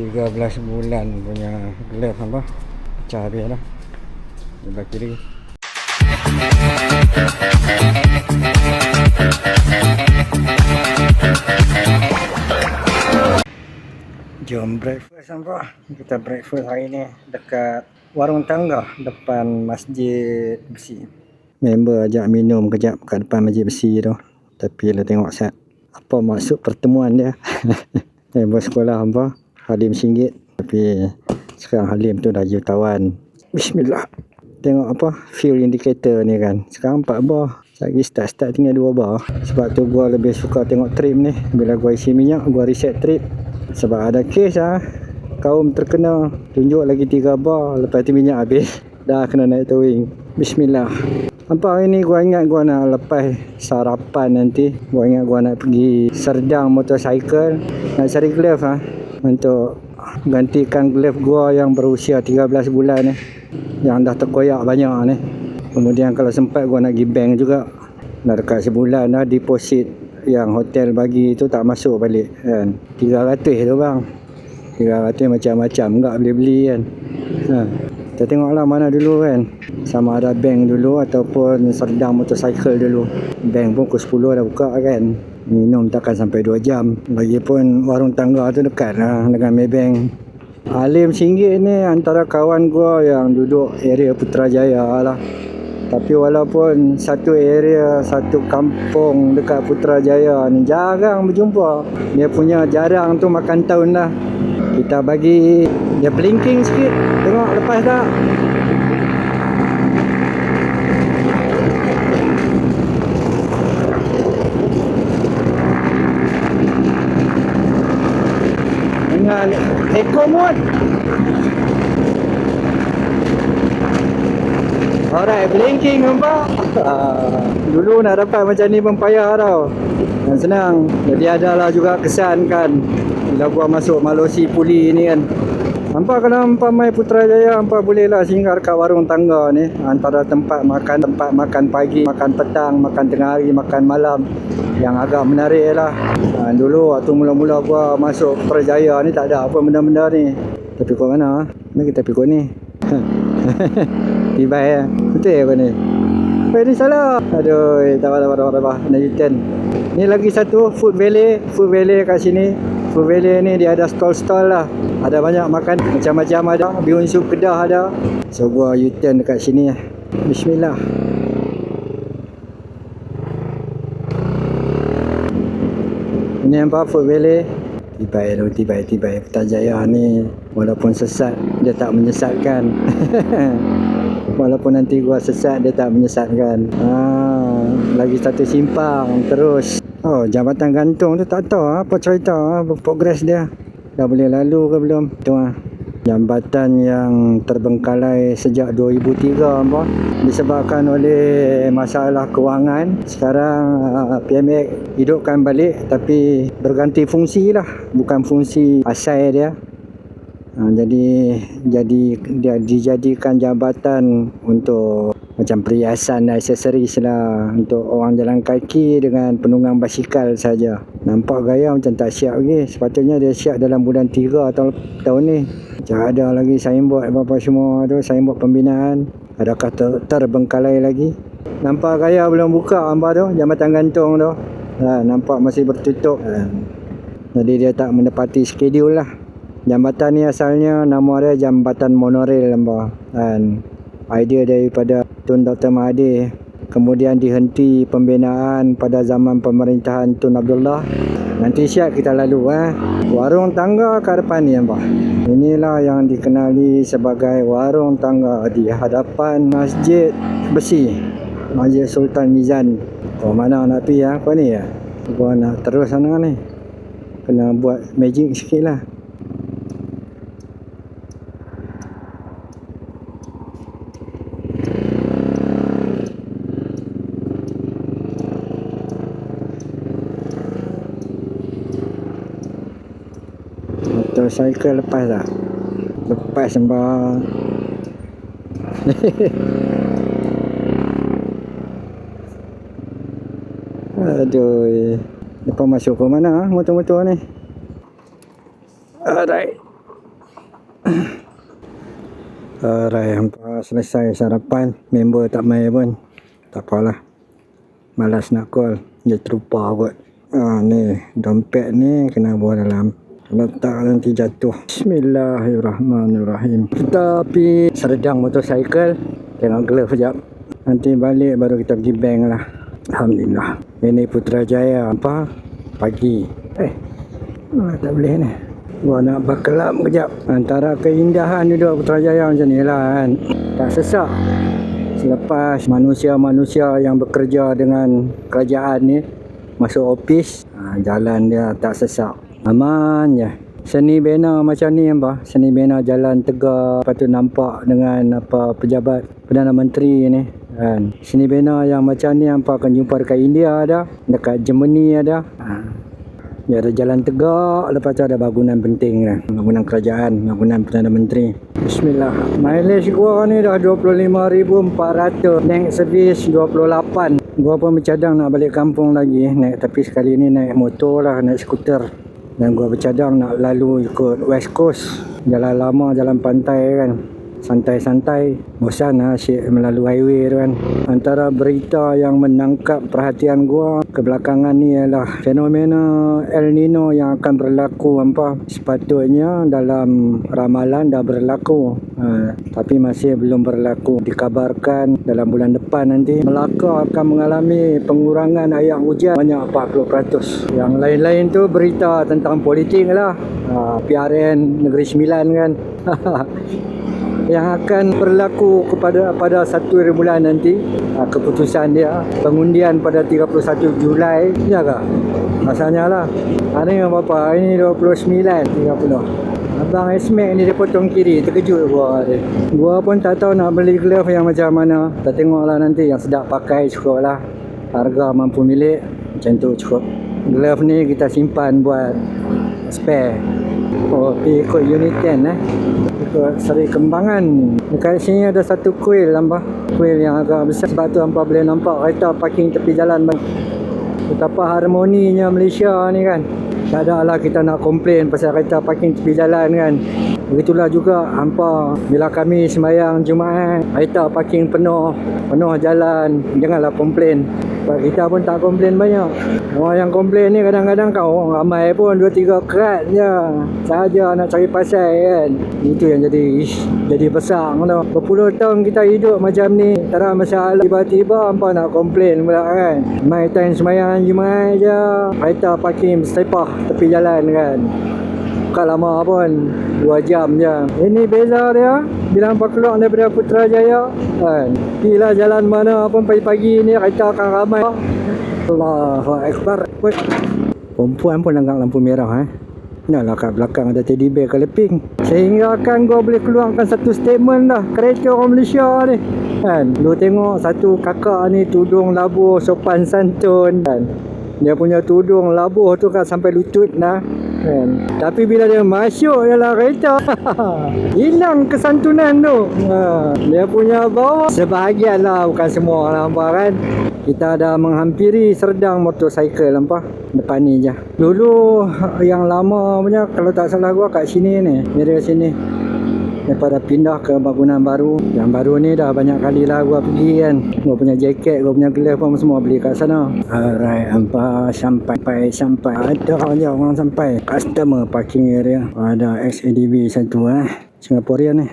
13 bulan punya glove apa, pecah habis dah. Sebelah kiri. Jom breakfast apa? Kita breakfast hari ni dekat warung tangga depan Masjid Besi. Member ajak minum kejap kat depan Masjid Besi tu. Tapi lah tengok set apa maksud pertemuan dia. Member sekolah apa? Halim singgit. Tapi sekarang Halim tu dah jutawan. Bismillah. Tengok apa? Fuel indicator ni kan. Sekarang 4 bar. Lagi start tinggal 2 bar. Sebab tu gua lebih suka tengok trip ni. Bila gua isi minyak, gua reset trip. Sebab ada kes kaum terkena tunjuk lagi 3 bar, lepas tu minyak habis, dah kena naik towing. Bismillah. Apa hari ni gua ingat gua nak lepas sarapan nanti. Gua ingat gua nak pergi Serdang motorcycle, nak cari glove untuk gantikan glove gua yang berusia 13 bulan ni, yang dah terkoyak banyak ni. Kemudian kalau sempat gua nak pergi bank juga. Dah dekat sebulan dah, deposit yang hotel bagi tu tak masuk balik kan. 300 tu bang. 300 macam-macam enggak beli-beli kan. Kita tengoklah mana dulu kan. Sama ada bank dulu ataupun Serdang motorcycle dulu. Bank pun pukul 10 dah buka kan. Minum takkan sampai 2 jam. Lagipun warung tangga tu dekat lah dengan Maybank. Halim singgit ni antara kawan gua yang duduk area Putrajaya lah. Tapi walaupun satu area, satu kampung dekat Putrajaya ni, jarang berjumpa. Dia punya jarang tu makan tahun dah. Kita bagi dia blinking sikit. Tengok lepas tak? Dengan eco mode. Alright, blinking nampak. Dulu nak dapat macam ni pun payah tau. Dan senang. Jadi adalah juga kesan kan, bila gua masuk Malosi Puli ni kan. Nampak kalau umpamai Putrajaya, nampak bolehlah singgah dekat warung tangga ni. Antara tempat makan pagi, makan petang, makan tengah hari, makan malam, yang agak menarik lah. Dulu waktu mula-mula gua masuk Putrajaya ni tak ada apa benda-benda ni. Tapi kau mana? Ni kita pergi ni. Tiba ya. Betul apa ni? Apa ni salah? Aduh, tak apa. Nak U-turn. Ni lagi satu Food Valley kat sini. Food Valley ni dia ada stall-stall lah. Ada banyak makan macam-macam ada. Bihun sup Kedah ada. So gua U-turn dekat sini lah. Bismillah. Ini apa Food Valley? Tiba. Putrajaya ni walaupun sesat, dia tak menyesatkan. Walaupun nanti gua sesat, dia tak menyesatkan. Lagi satu simpang terus. Oh, jambatan gantung tu tak tahu apa cerita, progres dia. Dah boleh lalu ke belum? Tu jambatan yang terbengkalai sejak 2003 apa, disebabkan oleh masalah kewangan. Sekarang PMX hidupkan balik tapi berganti fungsi lah, bukan fungsi asal dia. Jadi dia dijadikan jambatan untuk macam perhiasan dan aksesoris lah, untuk orang jalan kaki dengan penunggang basikal saja. Nampak gaya macam tak siap lagi. Sepatutnya dia siap dalam bulan 3 tahun ni. Macam ada lagi signboard apa-apa semua tu, signboard pembinaan. Adakah terbengkalai lagi? Nampak gaya belum buka hamba tu, jambatan gantung tu. Nampak masih bertutup. Jadi dia tak menepati skedul lah. Jambatan ni asalnya nama dia jambatan monorail hamba. Idea daripada Tun Dr. Mahathir. Kemudian dihenti pembinaan pada zaman pemerintahan Tun Abdullah. Nanti siap kita lalu warung tangga kat depan ni hamba. Inilah yang dikenali sebagai warung tangga di hadapan Masjid Besi, Masjid Sultan Mizan. Oh, mana nak pergi apa ni ya? Gua nak terus sana ni. Kena buat magic sikit lah. Motorcycle lepas tak? Lepas sembah. Aduh. Lepas masuk ke mana motor-motor ni? Alright. Alright, hampa selesai sarapan. Member tak main pun. Tak apalah. Malas nak call. Dia terlupa kot. Ni dompet ni kena bawa dalam. Letak nanti jatuh. Bismillahirrahmanirrahim. Kita pergi Serdang motorcycle. Tengok glove sekejap. Nanti balik baru kita pergi bank lah. Alhamdulillah. Ini Putrajaya apa? Pagi. Tak boleh ni. Gua nak berkelap kejap. Antara keindahan duduk Putrajaya macam ni lah kan. Tak sesak. Selepas manusia-manusia yang bekerja dengan kerajaan ni masuk ofis, jalan dia tak sesak. Aman je. Seni bina macam ni apa? Seni bina jalan tegak. Lepas tu nampak dengan apa pejabat Perdana Menteri ni kan. Seni bina yang macam ni apa akan jumpa dekat India ada, dekat Germany ada. Dia ada jalan tegak, lepas tu ada bangunan penting dah. Bangunan kerajaan, bangunan Perdana Menteri. Bismillah. Mileage gua ni dah 25,400. Naik servis 28. Gua pun bercadang nak balik kampung lagi. Tapi sekali ni naik motor lah, naik skuter. Dan gua bercadang nak lalu ikut West Coast. Jalan lama, jalan pantai kan. Santai-santai. Bosan lah asyik melalui highway tu kan. Antara berita yang menangkap perhatian gua kebelakangan ni ialah fenomena El Nino yang akan berlaku apa. Sepatutnya dalam ramalan dah berlaku. Tapi masih belum berlaku. Dikabarkan dalam bulan depan nanti Melaka akan mengalami pengurangan air hujan banyak 40%. Yang lain-lain tu berita tentang politik lah. PRN Negeri Sembilan kan. Yang akan berlaku pada 1 bulan nanti, keputusan dia pengundian pada 31 Julai ya kah? Masanya lah. Hari ni berapa? Ini 29 30. Abang Esmek ni dia potong kiri, terkejut gua dia. Gua pun tak tahu nak beli glove yang macam mana. Kita tengoklah nanti yang sedap pakai cukup lah. Harga mampu milik macam tu cukup. Glove ni kita simpan buat spare. Pergi ikut unit 10 ikut Seri Kembangan. Dekat sini ada satu kuil hampa. Kuil yang agak besar. Sebab tu hampa boleh nampak kereta parking tepi jalan. Betapa harmoninya Malaysia ni kan. Tak ada lah kita nak komplain pasal kereta parking tepi jalan kan. Begitulah juga hampa bila kami sembahyang Jumaat, kereta parking penuh jalan, janganlah komplain. Sebab kita pun tak komplain banyak. Orang yang komplain ni kadang-kadang kan orang ramai pun 2-3 kerat je sahaja nak cari pasal kan. Itu yang jadi besar tu. Berpuluh tahun kita hidup macam ni, tak ada masalah. Tiba-tiba hampa nak komplain pula kan. Mai time sembahyang Jumaat je kereta parking setepah tepi jalan kan. Bukan lama pun 2 jam je. Ini beza dia bila hampa keluar daripada Putrajaya kan. Pergilah jalan mana pun pagi-pagi ni kereta akan ramai. Allahu Akbar. Perempuan pun langgar lampu merah Nalah kat belakang ada teddy bear keleping. Sehingga kan gua boleh keluarkan satu statement dah. Kereta orang Malaysia ni kan. Lu tengok satu kakak ni tudung labuh sopan santun kan. Dia punya tudung labuh tu kan sampai lutut dah kan. Tapi bila dia masuk dalam kereta hilang kesantunan tu. Dia punya bawa sebahagian lah, bukan semua nampak kan. Kita dah menghampiri Serdang motorcycle nampak. Depan ni je. Dulu yang lama punya kalau tak salah gua kat sini ni, dari sini. Daripada pindah ke bangunan baru. Yang baru ni dah banyak kali lah gua pergi kan. Gua punya jaket, gua punya glove pun semua beli kat sana. Alright, hampa sampai. Ada je orang sampai. Customer parking area. Ada XADV satu Singaporean ni.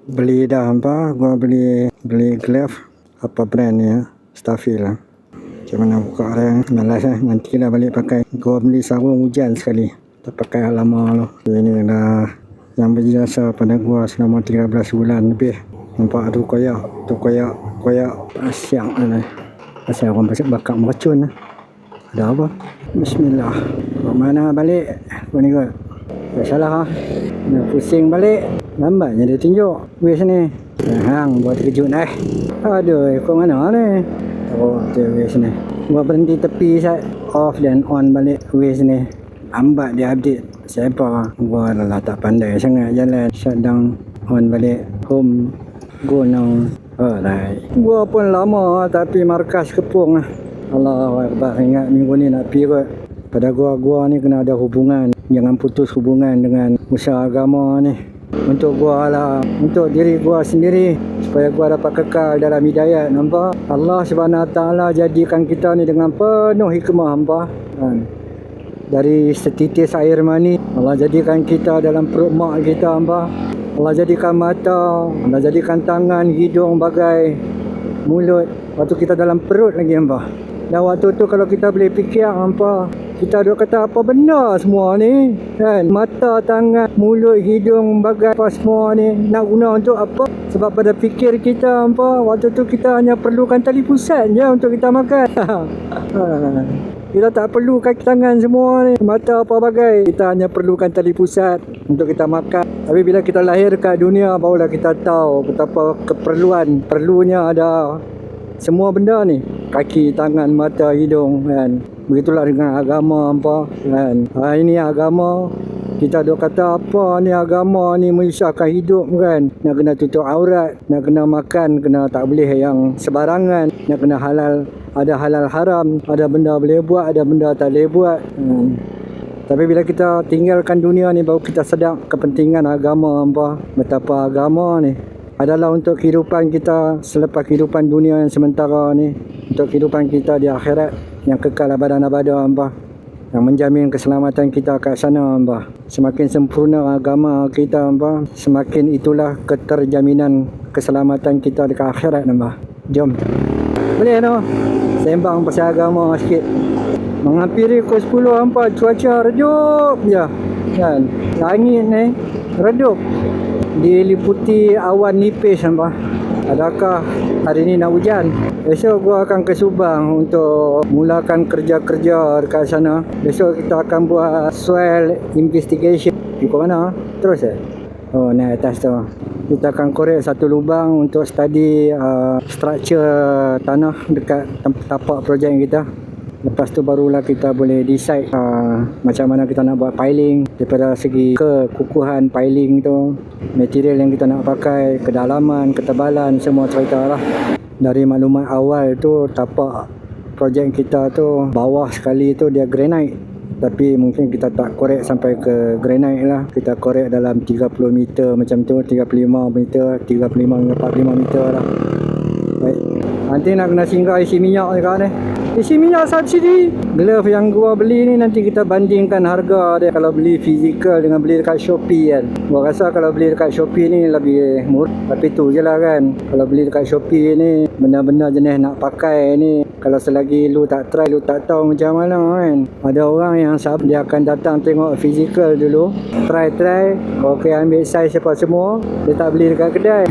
Beli dah hampa. Gua beli glove. Apa brand ni Staffil lah. Macam mana buka dia. Malas nanti lah balik pakai. Gua beli sarung hujan sekali. Tak pakai lama lah. Ini dah yang berjasa pada gua selama 13 bulan lebih. Nampak tu koyak. Asyik lah. Asal orang pasal bakar meracun lah. Ada apa? Bismillah. Mana balik? Apa ni kot? Tak salah Nak pusing balik. Lambatnya dia tunjuk. Wes ni. Hang buat terkejut Aduh, kau mana ni? Tu wes ni. Gua berhenti tepi sat. Off dan on balik wes ni. Lambat dia update. Siapa? Gua dah tak pandai sangat jalan. Shutdown on balik. Home. Go now. Alright. Gua pun lama tapi markas kepung Allahu Akbar. Ingat minggu ni nak pergi kot. Pada gua ni kena ada hubungan Jangan putus hubungan dengan usaha agama ni. Untuk gua lah, untuk diri gua sendiri, supaya gua dapat kekal dalam hidayat. Nampak? Allah Subhanahu Wa Taala jadikan kita ni dengan penuh hikmah, nampak? Dari setitis air mani, Allah jadikan kita dalam perut mak kita, nampak? Allah jadikan mata, Allah jadikan tangan, hidung bagai mulut. Waktu kita dalam perut lagi, nampak? Dan waktu tu kalau kita boleh fikir, nampak? Kita duk kata apa benda semua ni, kan? Mata, tangan, mulut, hidung, bagai apa semua ni nak guna untuk apa? Sebab pada fikir kita, apa, waktu tu kita hanya perlukan tali pusat je untuk kita makan. Kita tak perlu kaki tangan semua ni, mata apa bagai. Kita hanya perlukan tali pusat untuk kita makan. Tapi bila kita lahir kat dunia, barulah kita tahu betapa perlunya ada semua benda ni. Kaki, tangan, mata, hidung, kan? Begitulah dengan agama, apa, kan? Ini agama, kita duk kata apa ni agama ni menyusahkan hidup, kan? Nak kena tutup aurat, nak kena makan, kena tak boleh yang sebarangan, nak kena halal, ada halal haram, ada benda boleh buat, ada benda tak boleh buat. Tapi bila kita tinggalkan dunia ni, baru kita sedar kepentingan agama, apa, betapa agama ni adalah untuk kehidupan kita selepas kehidupan dunia yang sementara ni, untuk kehidupan kita di akhirat yang kekal abadan-abadan, apa, yang menjamin keselamatan kita kat sana, apa. Semakin sempurna agama kita, apa, semakin itulah keterjaminan keselamatan kita di akhirat, apa. Jom. Boleh no? Sembang pasal agama sikit. Menghampiri pukul 10, apa, cuaca redup je, kan? Langit ni redup, diliputi awan nipis, apa. Adakah hari ni nak hujan? Besok gua akan ke Subang untuk mulakan kerja-kerja dekat sana. Besok kita akan buat soil investigation. Ikut mana? Terus Oh, naik atas tu. Kita akan korek satu lubang untuk study structure tanah dekat tapak projek kita. Lepas tu barulah kita boleh decide macam mana kita nak buat piling. Daripada segi kekukuhan piling tu, material yang kita nak pakai, kedalaman, ketebalan, semua cerita lah. Dari maklumat awal tu, tapak projek kita tu bawah sekali tu dia granite. Tapi mungkin kita tak korek sampai ke granite lah. Kita korek dalam 30 meter macam tu, 35 meter, 35 hingga 45 meter lah. Baik. Nanti nak kena singgah isi minyak dekat ni. Isi minyak subsidi. Glove yang gua beli ni nanti kita bandingkan harga dia kalau beli fizikal dengan beli dekat Shopee, kan. Gua rasa kalau beli dekat Shopee ni lebih murah. Tapi tu je lah, kan. Kalau beli dekat Shopee ni, benda-benda jenis nak pakai ni, kalau selagi lu tak try, lu tak tahu macam mana, kan. Ada orang yang dia akan datang tengok fizikal dulu, try, ok, ambil saiz apa semua, dia tak beli dekat kedai.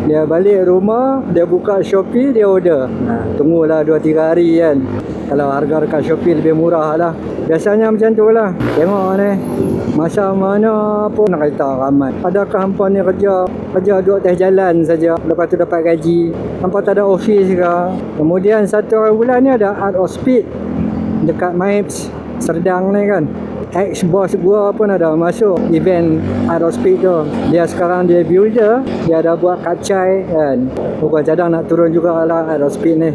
Dia balik rumah, dia buka Shopee, dia order. Tunggulah 2-3 hari, kan. Kalau harga dekat Shopee lebih murah lah. Biasanya macam tu lah. Tengok ni, masa mana pun nak kata ramai. Adakah hampa ni kerja duduk atas jalan saja, lepas tu dapat gaji? Hampa tak ada office ke? Kemudian 1 hari bulan ni ada Art of Speed dekat MIPS Serdang ni, kan. Ex-boss gua pun ada masuk event Art of Speed tu. Dia sekarang dia builder, dia ada buat kacai, kan. Bukan cadang nak turun jugalah Art of Speed ni.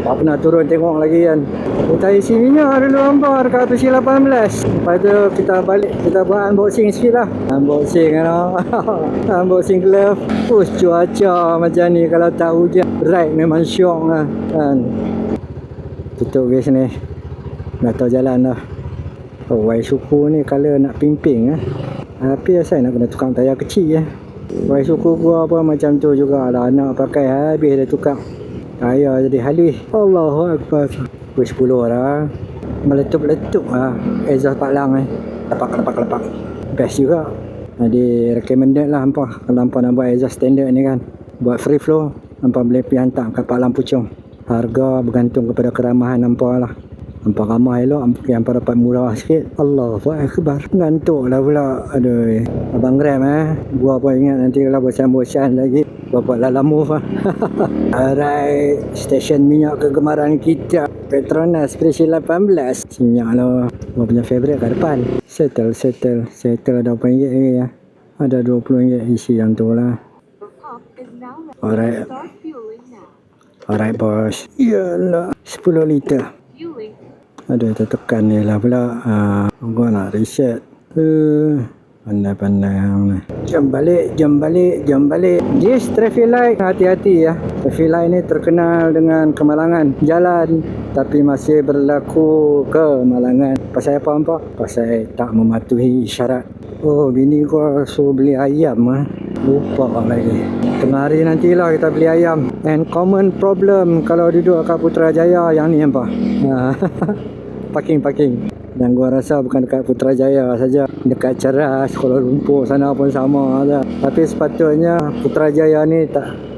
Tak pernah turun tengok lagi, kan. Kita isi minyak dulu, hampa, dekat Tusi 18. Lepas tu kita balik, kita buat unboxing sikit lah. Unboxing, kan. Unboxing glove. Cuaca macam ni kalau tak hujan, ride memang syok lah, kan. Tutup guys ni. Dah tahu jalan dah. Oh, white suku ni color nak pink-pink, tapi saya nak kena tukang tayar kecil, White suku gua apa macam tu jugalah. Anak pakai habis dah tukang tayar jadi halus. Allahu Akbar. Pukul 10 dah. Meletup-letup lah. Exhaust palang lepak. Best juga. Jadi recommended lah hampa. Kalau hampa nak buat exhaust standard ni, kan, buat free flow, hampa boleh pergi hantar kat Palang Puchong. Harga bergantung kepada keramahan hampa lah. Hampa ramah elok, hampa dapat murah sikit. Allahu Akbar. Ngantuk lah pula. Aduh. Abang Ram, gua pun ingat nanti kalau bosan-bosan lagi, gua buat Lala Move lah. Alright. Stesen minyak kegemaran kita, Petronas Krisi 18. Minyak lah. Gua punya favourite kat depan. Settle ada RM20 lagi, ya. Ada RM20 isi yang tu lah. Alright bos. Yalah, 10 liter. Aduh, tertekan ni lah pula. Gua nak reset. Pandai-pandai hang ni. Jom balik. This traffic light, hati-hati ya. Traffic light ni terkenal dengan kemalangan jalan, tapi masih berlaku kemalangan. Pasal apa? Pasal tak mematuhi isyarat. Oh, bini gua suruh beli ayam lupa lagi. Tengah hari nantilah kita beli ayam. And common problem kalau duduk kat Putrajaya yang ni apa? Parking. Dan gua rasa bukan dekat Putrajaya saja, dekat Ceras, Kuala Lumpur sana pun sama je. Tapi sepatutnya Putrajaya ni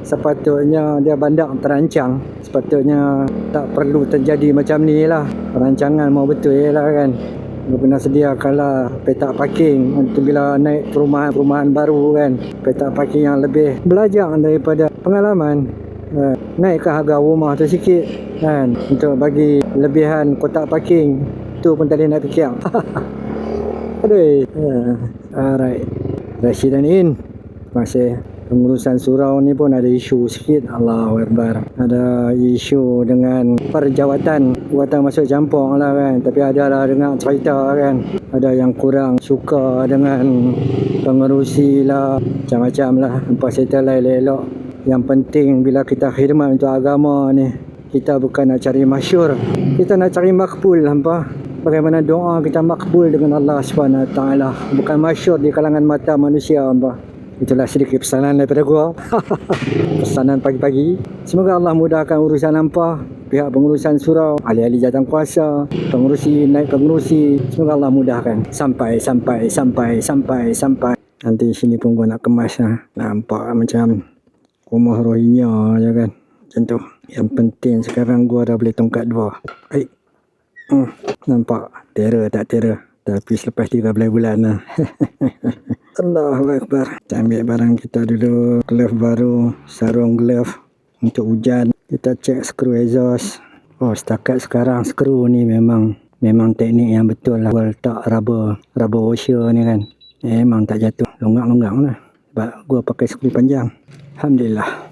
sepatutnya dia bandar terancang. Sepatutnya tak perlu terjadi macam ni lah. Perancangan mau betul lah kan. Dia kena sediakanlah petak parking untuk bila naik perumahan-perumahan baru kan. Petak parking yang lebih belajar daripada pengalaman. Naikkan harga rumah tu sikit kan, untuk bagi lebihan kotak parking. Tu pun tadi nak fikir. Aduh. Alright. Resident in. Masih pengurusan surau ni pun ada isu sikit. Allahu Akbar. Ada isu dengan perjawatan. Gua tak masuk campur lah kan, tapi ada lah dengar cerita kan. Ada yang kurang suka dengan pengerusi lah, macam-macam lah. Nampak settle elok. Yang penting bila kita khidmat untuk agama ni, kita bukan nak cari masyhur, kita nak cari makbul. Hampa bagaimana doa kita makbul dengan Allah Subhanahu Wa Taala, bukan masyhur di kalangan mata manusia. Hampa, itulah sedikit pesanan daripada gua. Pesanan pagi-pagi. Semoga Allah mudahkan urusan hampa, pihak pengurusan surau, ahli-ahli jawatan kuasa, pengurusi, naik pengurusi. Semoga Allah mudahkan sampai. Nanti sini pun gua nak kemas lah. Nampak macam rumah Rohingya je kan. Macam tu. Yang penting sekarang gua dah boleh tongkat 2. Nampak terror tak terror. Tapi selepas 13 bulan lah. Allahu Akbar. Kita ambil barang kita dulu. Glove baru. Sarung glove untuk hujan. Kita cek skru exhaust. Oh, setakat sekarang skru ni memang teknik yang betul lah. Gua letak rubber washer ni kan, memang tak jatuh. Longgak lah. Sebab gua pakai skru panjang. Alhamdulillah.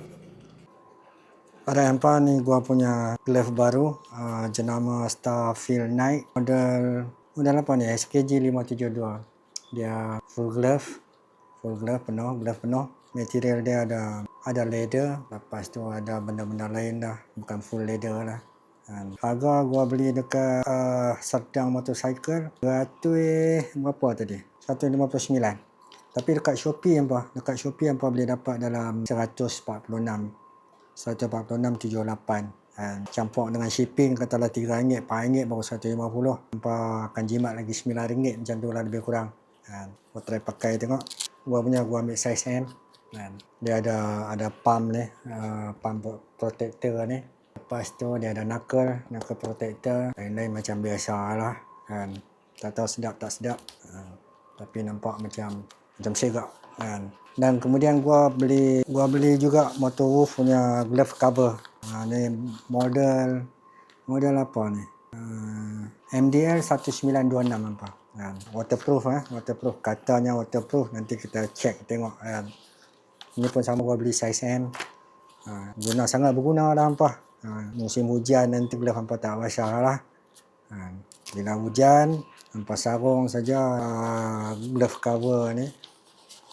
Pada hampa ni gua punya glove baru, jenama Starfield Night, model apa ni, SKJ 572. Dia full glove penuh. Material dia ada leather, lepas tu ada benda-benda lain dah, bukan full leather lah. Dan harga gua beli dekat Serdang Motorcycle 200 berapa tadi, 159. Tapi dekat Shopee hampa boleh dapat dalam 146.78. Campur dengan shipping katalah RM3, RM4 baru RM150. Hampa akan jimat lagi RM9 macam tu lah lebih kurang. Gua try pakai tengok. Gua ambil size M. Dia ada pump ni, pump protector ni. Lepas tu dia ada knuckle protector. Lain-lain macam biasa lah. Tak tahu sedap tak sedap. Tapi nampak macam segak kan. Dan kemudian gua beli juga Motor Wolf punya glove cover. Ni model apa ni, MDL 1926 apa. Waterproof katanya waterproof. Nanti kita check tengok kan. Ini pun sama, gua beli size M. Sangat berguna lah hampa. Musim hujan nanti glove hampa tak basah lah. Bila hujan hampa sarung saja glove cover ni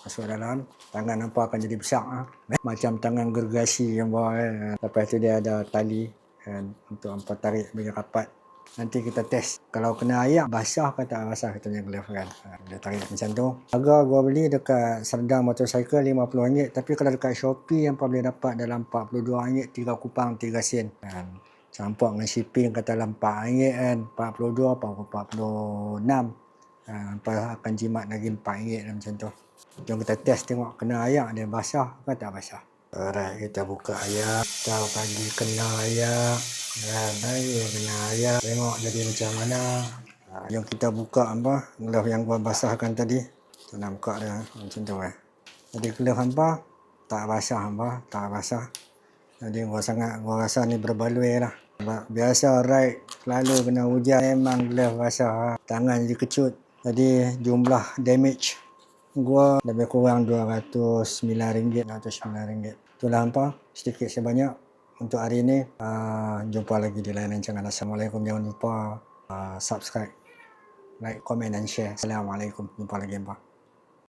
masuk dalam, tangan hampa akan jadi besar macam tangan gergasi hampa. Lepas tu dia ada tali untuk hampa tarik bagi rapat. Nanti kita test kalau kena air basah ke tak basah kita punya glove kan. Dia tarik macam tu. Harga gua beli dekat Serdang Motorcycle RM50, tapi kalau dekat Shopee hampa boleh dapat dalam RM42, 3 kupang 3 sen. Campur dengan shipping katalah RM4 kan, 42 atau 46. Hampa akan jimat lagi RM4 macam tu. Jom kita test tengok kena air dia basah ke tak basah. Alright, kita buka air. Kita bagi kena air. Kena air. Tengok jadi macam mana. Jom kita buka glove yang gua basahkan tadi. Kita nak buka dia macam tu Jadi glove hampa tak basah. Jadi gua rasa ni berbaloi lah. Biasa ride selalu kena hujan, memang glove basah. Tangan jadi kecut. Jadi jumlah damage gua lebih kurang RM209. Itulah hampa, sedikit sebanyak untuk hari ini. Jumpa lagi di lain rancangan. Assalamualaikum. Jangan lupa subscribe, like, comment dan share. Assalamualaikum. Jumpa lagi, bro.